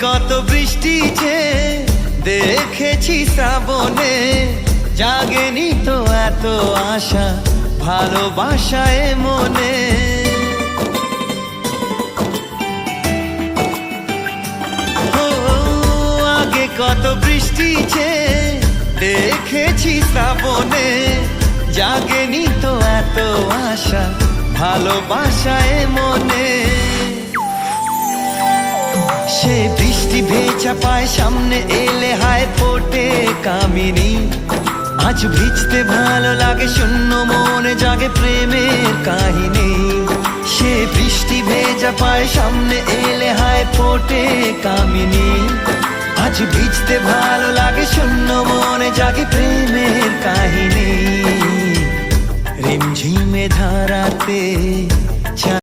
কত বৃষ্টি যে দেখেছি শ্রাবণে, জাগেনি তো এত আশা ভালোবাসায় মনে। ও আগে কত বৃষ্টি যে দেখেছি শ্রাবণে, জাগেনি তো এত আশা ভালোবাসায় মনে। সে বৃষ্টি ভেজা পায় সামনে এলে হায় ফোটে কামিনী। আজ ভিজতে ভালো লাগে শূন্য মনে জাগে প্রেমের কাহিনী। সে বৃষ্টি ভেজা পায় সামনে এলে হায় ফোটে কামিনী। আজ ভিজতে ভালো লাগে শূন্য মনে জাগে প্রেমের কাহিনী। রিমঝিমে ধারাতে